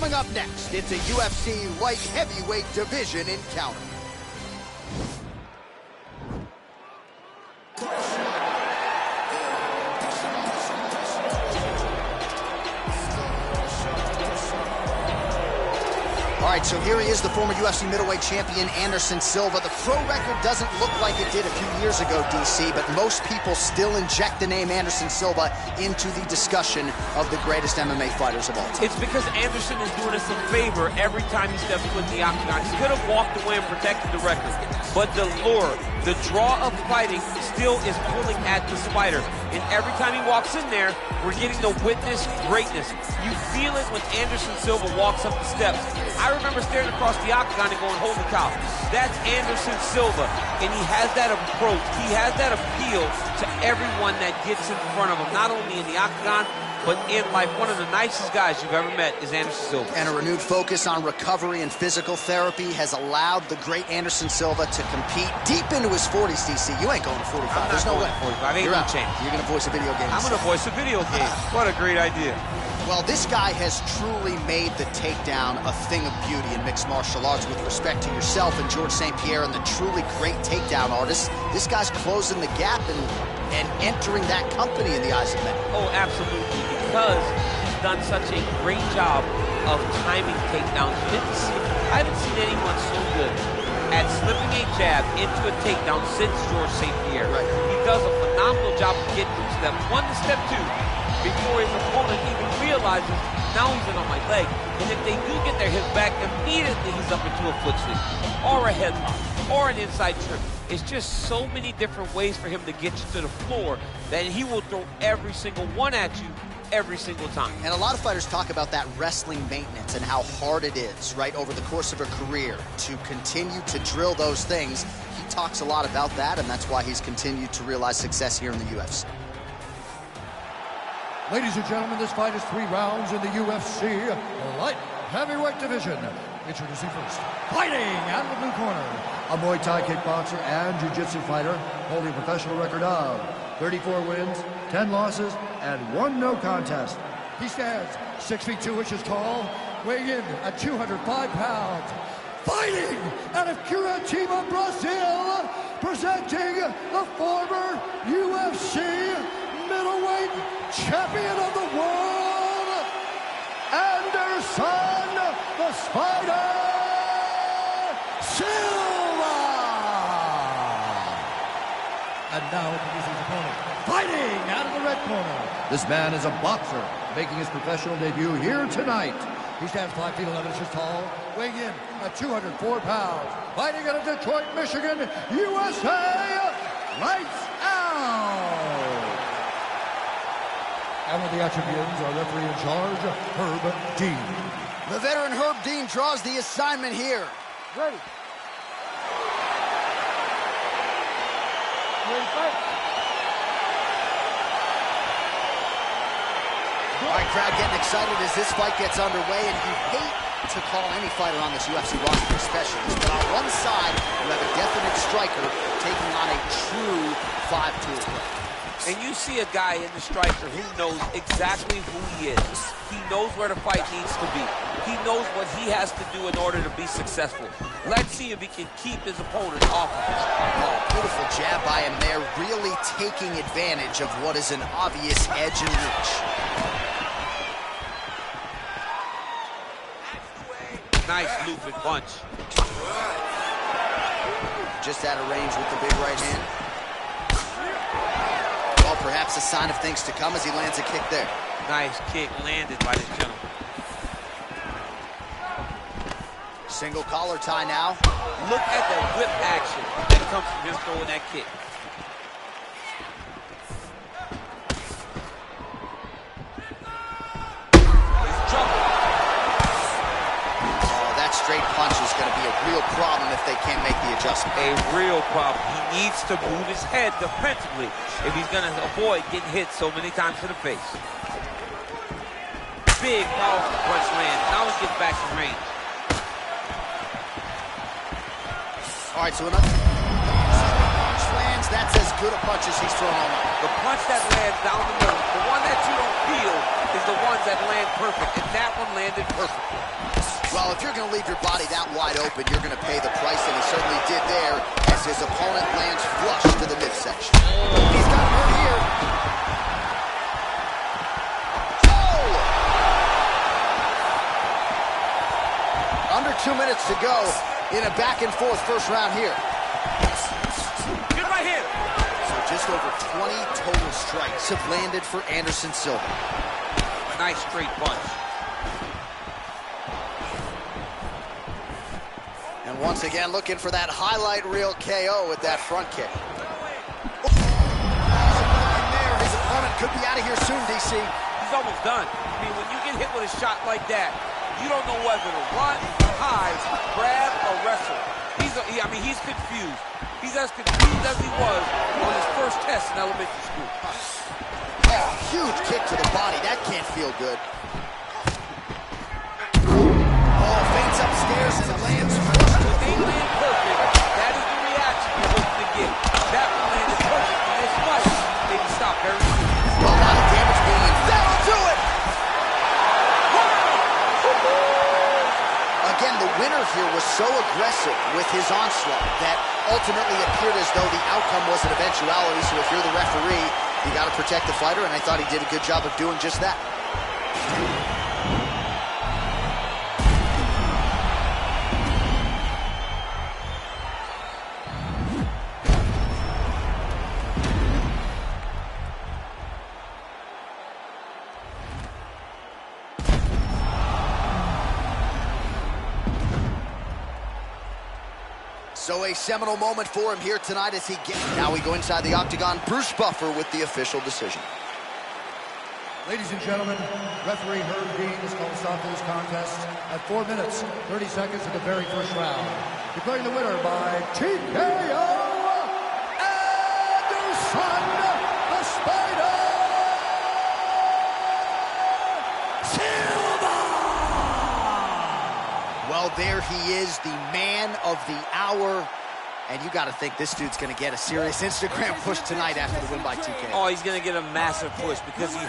Coming up next, it's a UFC light heavyweight division encounter. All right, so here he is, the former UFC middleweight champion, Anderson Silva. The pro record doesn't look like it did a few years ago, DC, but most people still inject the name Anderson Silva into the discussion of the greatest MMA fighters of all time. It's because Anderson is doing us a favor every time he steps foot in the octagon. He could have walked away and protected the record, but the lure, the draw of fighting still is pulling at this fighter. And every time he walks in there, we're getting to witness greatness. You feel it when Anderson Silva walks up the steps. I remember staring across the octagon and going, holy cow, that's Anderson Silva. And he has that approach. He has that appeal to everyone that gets in front of him, not only in the octagon, but in life. One of the nicest guys you've ever met is Anderson Silva. And a renewed focus on recovery and physical therapy has allowed the great Anderson Silva to compete deep into his 40s, DC. You ain't going to 45. There's no way. 45. Ain't no chance. You're going to voice a video game. I'm going to voice a video game. What a great idea. Well, this guy has truly made the takedown a thing of beauty in mixed martial arts. With respect to yourself and George St. Pierre and the truly great takedown artists, this guy's closing the gap and entering that company in the eyes of many. Oh, absolutely, because he's done such a great job of timing takedowns. I haven't seen anyone so good at slipping a jab into a takedown since George St. Pierre. Right. He does a phenomenal job of getting from step one to step two before his opponent even realizes, now he's in on my leg. And if they do get their hips back, immediately he's up into a foot sweep, or a headlock, or an inside trip. It's just so many different ways for him to get you to the floor that he will throw every single one at you every single time. And a lot of fighters talk about that wrestling maintenance and how hard it is, right, over the course of a career to continue to drill those things. He talks a lot about that, and that's why he's continued to realize success here in the UFC. Ladies and gentlemen, this fight is 3 rounds in the UFC light heavyweight division. Introducing first, fighting out of the blue corner, a Muay Thai kickboxer and jiu-jitsu fighter holding a professional record of 34 wins, 10 losses, and 1 no contest. He stands 6 feet 2 inches tall, weighing in at 205 pounds. Fighting out of Curitiba, Brazil, presenting the former UFC middleweight champion of the world, Anderson the Spider Silva. And now introducing his opponent, fighting out of the red corner. This man is a boxer, making his professional debut here tonight. He stands 5 feet 11 inches tall, weighing in at 204 pounds. Fighting out of Detroit, Michigan, USA. Lights out. And with the action begins, our referee in charge, Herb Dean. The veteran Herb Dean draws the assignment here. Ready. Ready, fight. All right, crowd getting excited as this fight gets underway, and you hate to call any fighter on this UFC roster a specialist, but on one side, you have a definite striker taking on a true 5-tool player. And you see a guy in the striker who knows exactly who he is. He knows where the fight needs to be. He knows what he has to do in order to be successful. Let's see if he can keep his opponent off of him. Oh, beautiful jab by him there, really taking advantage of what is an obvious edge and reach. Nice looping punch. Just out of range with the big right hand. Well, perhaps a sign of things to come as he lands a kick there. Nice kick landed by this gentleman. Single collar tie now. Look at the whip action that comes from him throwing that kick. He's trouble. Oh, that straight punch is going to be a real problem if they can't make the adjustment. A real problem. He needs to move his head defensively if he's going to avoid getting hit so many times to the face. Big, powerful punch land. Now he gets back to range. All right, so another punch lands. That's as good a punch as he's thrown all night. The punch that lands down the middle, the one that you don't feel, is the ones that land land perfect, and that one landed perfectly. Well, if you're going to leave your body that wide open, you're going to pay the price, and he certainly did there as his opponent lands flush to the midsection. He's got hurt here. Oh! Under 2 minutes to go in a back-and-forth first round here. Good right hand. So just over 20 total strikes have landed for Anderson Silva. Nice straight punch. And once again, looking for that highlight reel KO with that front kick. His opponent could be out of here soon, DC. He's almost done. I mean, when you get hit with a shot like that, you don't know whether to run, hide, grab, or wrestle. He's confused. He's as confused as he was on his first test in elementary school. Oh, huge kick to the body. That can't feel good. Oh, feints upstairs and lands flush. They land perfect. That is the reaction you're hoping to get. That one landed perfect in this fight. Maybe stop very soon. A lot of damage being in. That'll do it! Again, the winner here was so aggressive with his onslaught that ultimately appeared as though the outcome was an eventuality. So if you're the referee, you got to protect the fighter, and I thought he did a good job of doing just that. So a seminal moment for him here tonight as he gets... Now we go inside the octagon. Bruce Buffer with the official decision. Ladies and gentlemen, referee Herb Dean has called a stop to this contest at 4 minutes, 30 seconds of the very first round. Declaring the winner by TKO, Anderson the Spider Silva! Well, there he is, the man of the hour. And you got to think this dude's going to get a serious Instagram push tonight after the win by TKO. Oh, he's going to get a massive push because he